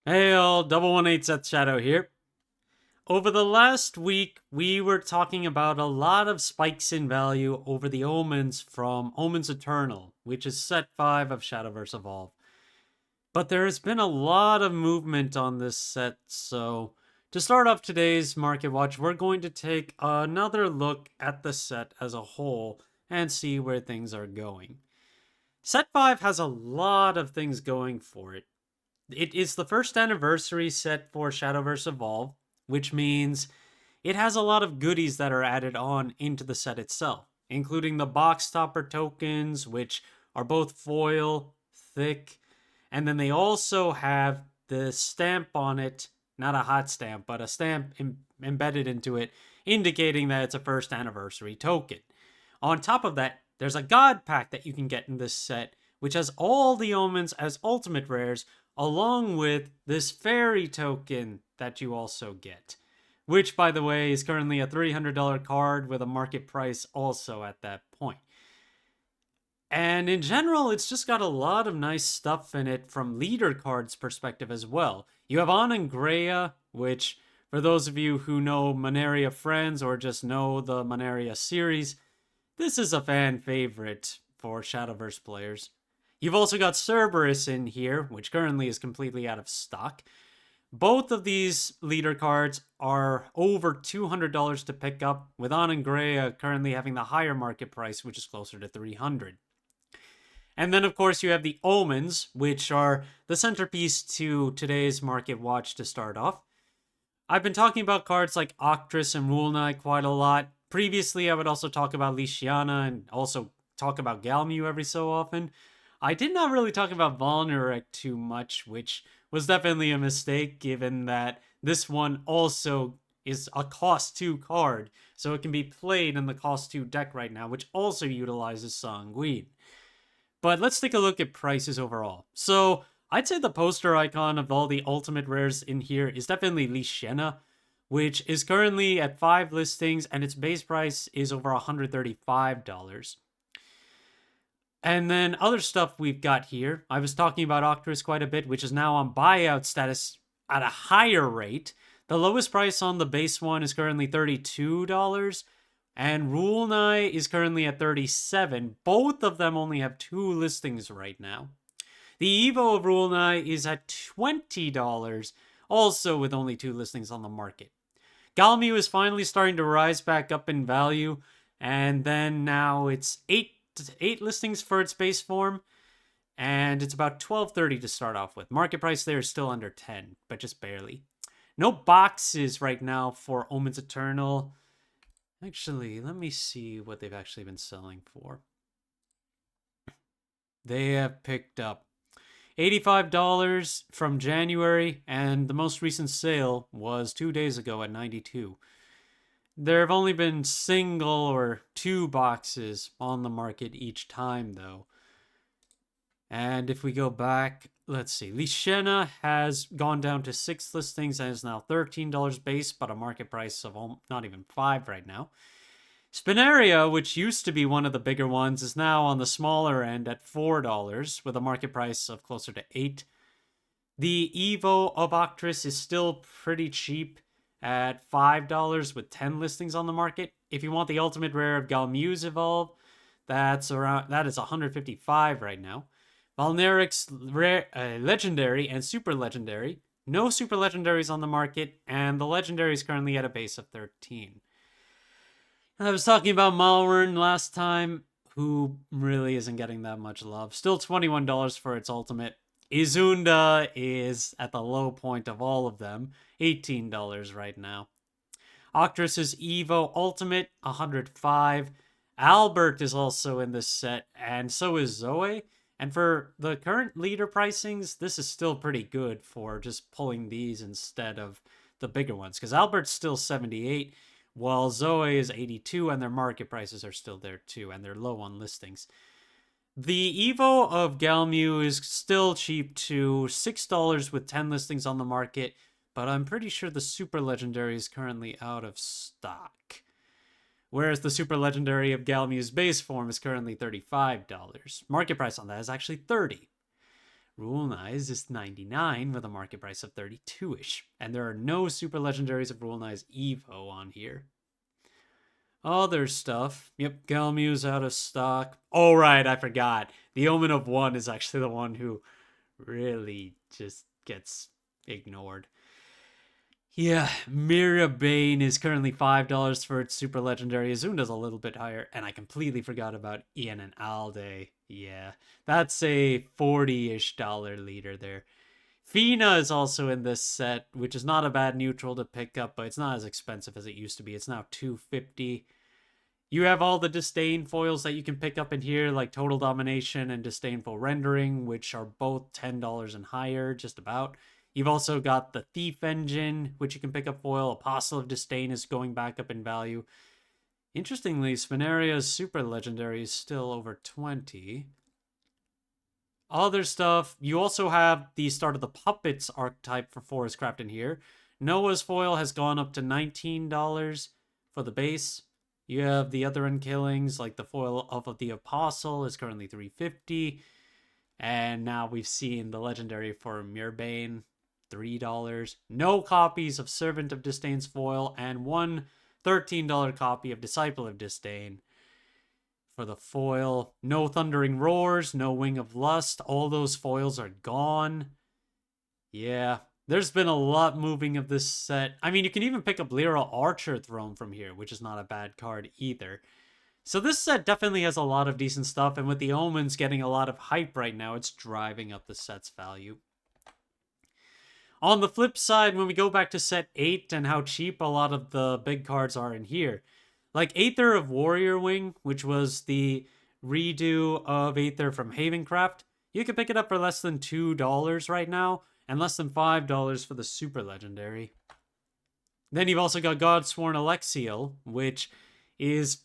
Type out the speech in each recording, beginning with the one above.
Hey all, 118 Seth Shadow here. Over the last week, we were talking about a lot of spikes in value over the Omens from Omens Eternal, which is set 5 of Shadowverse Evolve. But there has been a lot of movement on this set, so to start off today's Market Watch, we're going to take another look at the set as a whole and see where things are going. Set 5 has a lot of things going for it. It is the first anniversary set for Shadowverse Evolve, which means it has a lot of goodies that are added on into the set itself, including the box topper tokens, which are both foil, thick, and then they also have the stamp on it, not a hot stamp, but a stamp embedded into it, indicating that it's a first anniversary token. On top of that, there's a god pack that you can get in this set, which has all the omens as ultimate rares, along with this fairy token that you also get, which, by the way, is currently a $300 card with a market price also at that point. And in general, it's just got a lot of nice stuff in it from leader cards perspective as well. You have On and Greya, which, for those of you who know Monaria Friends or just know the Monaria series, this is a fan favorite for Shadowverse players. You've also got Cerberus in here, which currently is completely out of stock. Both of these leader cards are over $200 to pick up, with On and Greya currently having the higher market price, which is closer to $300. And then, of course, you have the Omens, which are the centerpiece to today's Market Watch to start off. I've been talking about cards like Octress and Rule Knight quite a lot. Previously, I would also talk about Lishiana and also talk about Galmu every so often. I did not really talk about Volnarek too much, which was definitely a mistake given that this one also is a cost 2 card, so it can be played in the cost 2 deck right now, which also utilizes Sanguine. But let's take a look at prices overall. So I'd say the poster icon of all the ultimate rares in here is definitely Lishiana, which is currently at 5 listings and its base price is over $135. And then other stuff we've got here. I was talking about Octress quite a bit, which is now on buyout status at a higher rate. The lowest price on the base one is currently $32, and Rule Knight is currently at 37. Both of them only have 2 listings right now. The Evo of Rule Knight is at $20, also with only 2 listings on the market. Galmu is finally starting to rise back up in value, and then now it's 8 listings for its base form, and it's about $12.30 to start off with. Market price there is still under 10, but just barely. No boxes right now for Omens Eternal. Actually, let me see what they've actually been selling for. They have picked up $85 from January, and the most recent sale was 2 days ago at 92. There have only been single or 2 boxes on the market each time, though. And if we go back, let's see. Lishiana has gone down to 6 listings and is now $13 base, but a market price of not even 5 right now. Spinaria, which used to be one of the bigger ones, is now on the smaller end at $4 with a market price of closer to 8. The Evo of Octress is still pretty cheap at $5 with 10 listings on the market. If you want the ultimate rare of Galmu's Evolve, that is $155 right now. Valneric's legendary and super legendary. No super legendaries on the market, and the legendary is currently at a base of 13. I was talking about Malwern last time, who really isn't getting that much love. Still $21 for its ultimate. Izunda is at the low point of all of them, $18 right now. Octress's Evo Ultimate, $105. Albert is also in this set, and so is Zoe. And for the current leader pricings, this is still pretty good for just pulling these instead of the bigger ones, because Albert's still 78, while Zoe is 82, and their market prices are still there too, and they're low on listings. The Evo of Galmu is still cheap too, $6 with 10 listings on the market, but I'm pretty sure the Super Legendary is currently out of stock. Whereas the Super Legendary of Galmu's base form is currently $35. Market price on that is actually $30. Rule Knives is 99 with a market price of 32-ish. And there are no super legendaries of Rule Knives Evo on here. Other stuff. Yep, Galmu's out of stock. Oh, right, I forgot. The Omen of 1 is actually the one who really just gets ignored. Yeah, Mirabane is currently $5 for its super legendary. Azunda's a little bit higher. And I completely forgot about Ian and Alde. Yeah, that's a 40-ish dollar leader there. Fina is also in this set, which is not a bad neutral to pick up, but it's not as expensive as it used to be. It's now $250. You have all the disdain foils that you can pick up in here, like Total Domination and Disdainful Rendering, which are both $10 and higher, just about. You've also got the Thief Engine, which you can pick up foil. Apostle of Disdain is going back up in value. Interestingly, Spinaria's super legendary is still over 20. Other stuff, you also have the start of the Puppets archetype for Forestcraft in here. Noah's foil has gone up to $19 for the base. You have the other unkillings, like the foil of the Apostle is currently $350. And now we've seen the legendary for Mirbane, $3. No copies of Servant of Disdain's foil, and one $13 copy of Disciple of Disdain. For the foil, no Thundering Roars, no Wing of Lust. All those foils are gone. Yeah, there's been a lot moving of this set. I mean, you can even pick up Lyra Archer Throne from here, which is not a bad card either. So this set definitely has a lot of decent stuff, and with the Omens getting a lot of hype right now, it's driving up the set's value. On the flip side, when we go back to set 8 and how cheap a lot of the big cards are in here, like Aether of Warrior Wing, which was the redo of Aether from Havencraft, you can pick it up for less than $2 right now, and less than $5 for the super legendary. Then you've also got Godsworn Alexiel, which is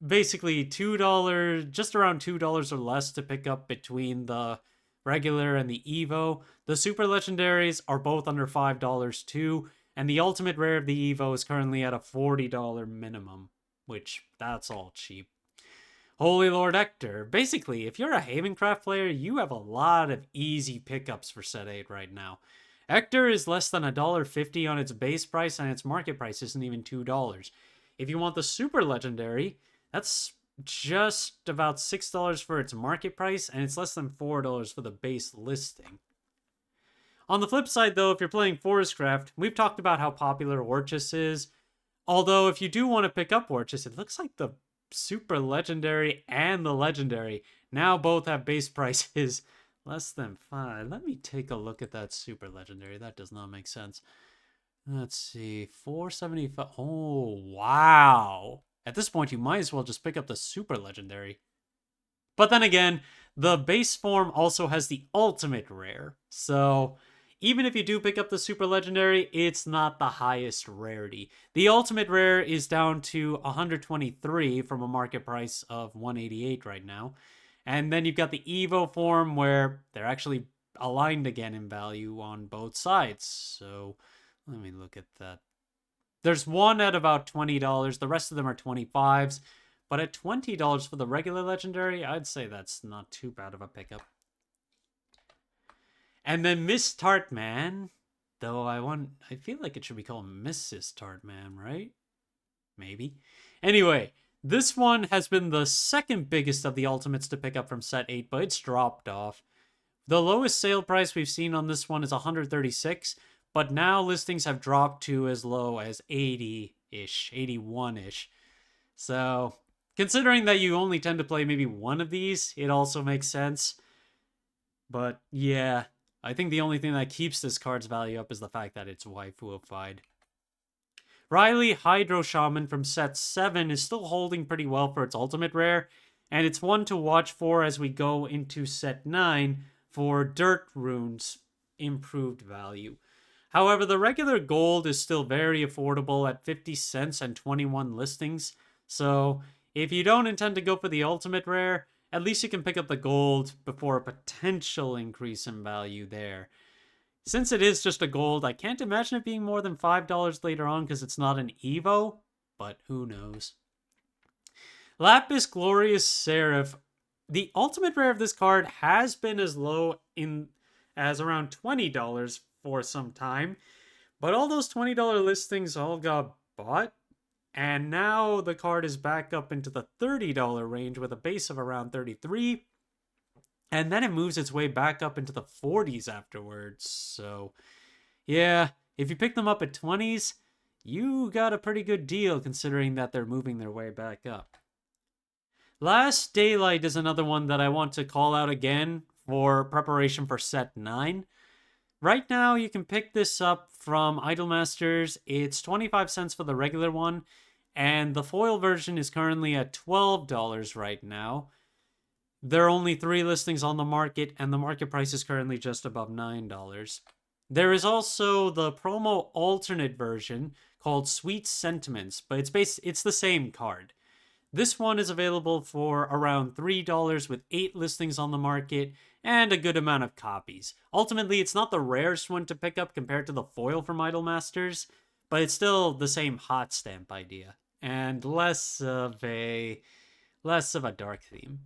basically $2, just around $2 or less to pick up between the regular and the Evo. The super legendaries are both under $5 too, and the ultimate rare of the Evo is currently at a $40 minimum, which that's all cheap. Holy Lord Ector. Basically, if you're a Havencraft player, you have a lot of easy pickups for set 8 right now. Ector is less than $1.50 on its base price, and its market price isn't even $2. If you want the super legendary, that's just about $6 for its market price, and it's less than $4 for the base listing. On the flip side, though, if you're playing Forestcraft, we've talked about how popular Orchis is. Although, if you do want to pick up Orchis, it looks like the super legendary and the legendary now both have base prices less than $5. Let me take a look at that super legendary. That does not make sense. Let's see, $4.75. Oh, wow. At this point, you might as well just pick up the super legendary. But then again, the base form also has the ultimate rare. So even if you do pick up the super legendary, it's not the highest rarity. The ultimate rare is down to 123 from a market price of 188 right now. And then you've got the Evo form where they're actually aligned again in value on both sides. So let me look at that. There's one at about $20. The rest of them are 25s. But at $20 for the regular legendary, I'd say that's not too bad of a pickup. And then Miss Tartman, though I feel like it should be called Mrs. Tartman, right? Maybe. Anyway, this one has been the second biggest of the ultimates to pick up from set 8, but it's dropped off. The lowest sale price we've seen on this one is $136, but now listings have dropped to as low as 80-ish, 81-ish. So, considering that you only tend to play maybe one of these, it also makes sense. But yeah, I think the only thing that keeps this card's value up is the fact that it's waifuified. Riley Hydro Shaman from set 7 is still holding pretty well for its ultimate rare, and it's one to watch for as we go into set 9 for Dirt Rune's improved value. However, the regular gold is still very affordable at 50 cents and 21 listings, so if you don't intend to go for the ultimate rare, at least you can pick up the gold before a potential increase in value there. Since it is just a gold, I can't imagine it being more than $5 later on because it's not an Evo, but who knows. Lapis Glorious Seraph. The ultimate rare of this card has been as low in as around $20 for some time. But all those $20 listings all got bought, and now the card is back up into the $30 range with a base of around 33, and then it moves its way back up into the 40s afterwards. So, yeah, if you pick them up at 20s, you got a pretty good deal considering that they're moving their way back up. Last Daylight is another one that I want to call out again for preparation for set 9. Right now, you can pick this up from Idolmasters. It's 25 cents for the regular one, and the foil version is currently at $12 right now. There are only 3 listings on the market, and the market price is currently just above $9. There is also the promo alternate version called Sweet Sentiments, but it's the same card. This one is available for around $3 with 8 listings on the market and a good amount of copies. Ultimately, it's not the rarest one to pick up compared to the foil from Idolmasters, but it's still the same hot stamp idea and less of a dark theme.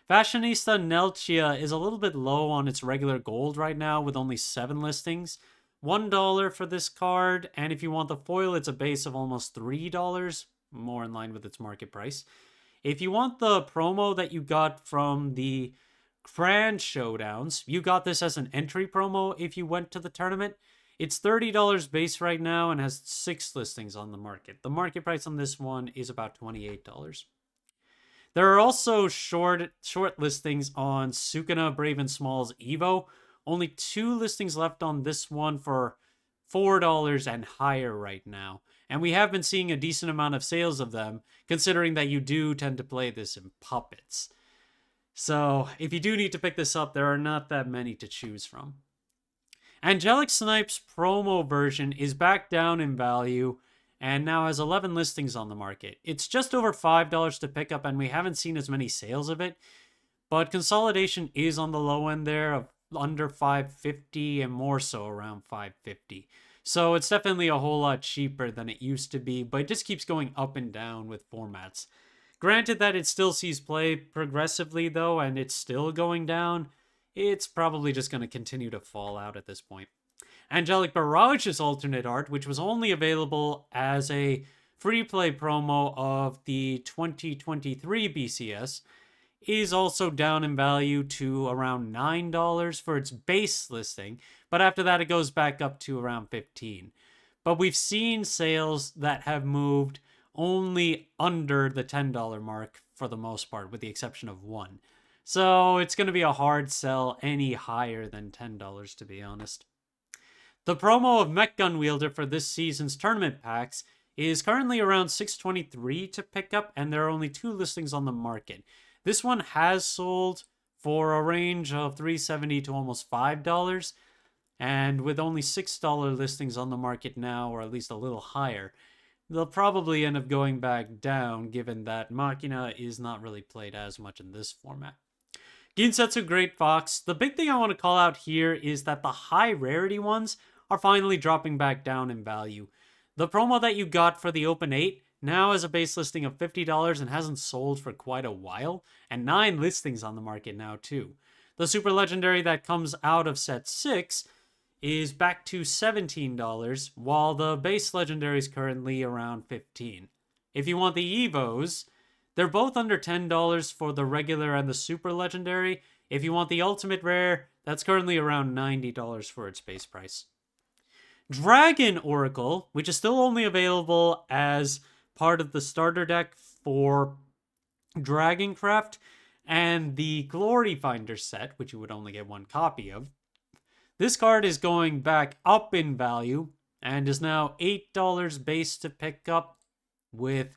Fashionista Nelchia is a little bit low on its regular gold right now with only 7 listings. $1 for this card, and if you want the foil, it's a base of almost $3, more in line with its market price. If you want the promo that you got from the Grand Showdowns, you got this as an entry promo if you went to the tournament. It's $30 base right now and has 6 listings on the market. The market price on this one is about $28. There are also short listings on Sukuna Brave and Small's Evo. Only 2 listings left on this one for $4 and higher right now. And we have been seeing a decent amount of sales of them, considering that you do tend to play this in puppets. So, if you do need to pick this up, there are not that many to choose from. Angelic Snipe's promo version is back down in value and now has 11 listings on the market. It's just over $5 to pick up, and we haven't seen as many sales of it, but consolidation is on the low end there of under $5.50 and more so around $5.50. So it's definitely a whole lot cheaper than it used to be, but it just keeps going up and down with formats. Granted that it still sees play progressively though, and it's still going down, it's probably just going to continue to fall out at this point. Angelic Barage's alternate art, which was only available as a free play promo of the 2023 BCS, is also down in value to around $9 for its base listing, but after that it goes back up to around $15. But we've seen sales that have moved only under the $10 mark for the most part, with the exception of one. So it's going to be a hard sell any higher than $10, to be honest. The promo of Mech Gun Wielder for this season's tournament packs is currently around $6.23 to pick up, and there are only 2 listings on the market. This one has sold for a range of $3.70 to almost $5, and with only $6 listings on the market now, or at least a little higher, they'll probably end up going back down, given that Machina is not really played as much in this format. Ginsetsu Great Fox. The big thing I want to call out here is that the high rarity ones are finally dropping back down in value. The promo that you got for the Open 8 now has a base listing of $50 and hasn't sold for quite a while, and 9 listings on the market now too. The Super Legendary that comes out of set 6 is back to $17, while the base Legendary is currently around $15. If you want the Evos, they're both under $10 for the regular and the Super Legendary. If you want the Ultimate Rare, that's currently around $90 for its base price. Dragon Oracle, which is still only available as part of the starter deck for Dragoncraft and the Glory Finder set, which you would only get 1 copy of. This card is going back up in value and is now $8 base to pick up, with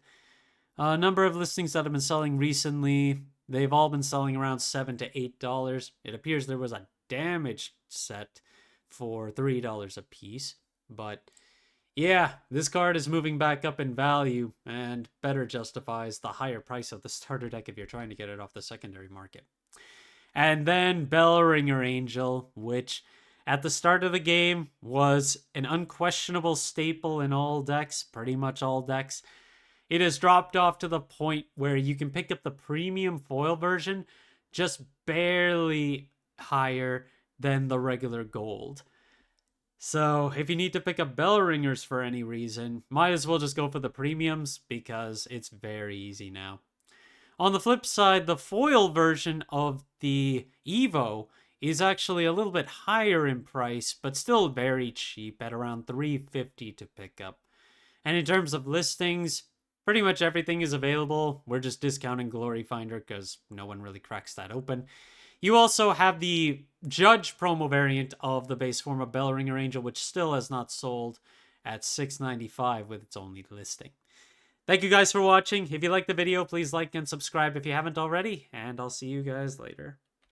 a number of listings that have been selling recently. They've all been selling around $7 to $8. It appears there was a damaged set for $3 a piece, but yeah, this card is moving back up in value and better justifies the higher price of the starter deck if you're trying to get it off the secondary market. And then Bellringer Angel, which at the start of the game was an unquestionable staple in all decks, pretty much all decks. It has dropped off to the point where you can pick up the premium foil version just barely higher than the regular gold. So if you need to pick up bell ringers for any reason, might as well just go for the premiums because it's very easy now. On the flip side, the foil version of the Evo is actually a little bit higher in price, but still very cheap at around $350 to pick up. And in terms of listings, pretty much everything is available. We're just discounting Glory Finder because no one really cracks that open. You also have the Judge promo variant of the base form of Bellringer Angel, which still has not sold at $695 with its only listing. Thank you guys for watching. If you liked the video, please like and subscribe if you haven't already, and I'll see you guys later.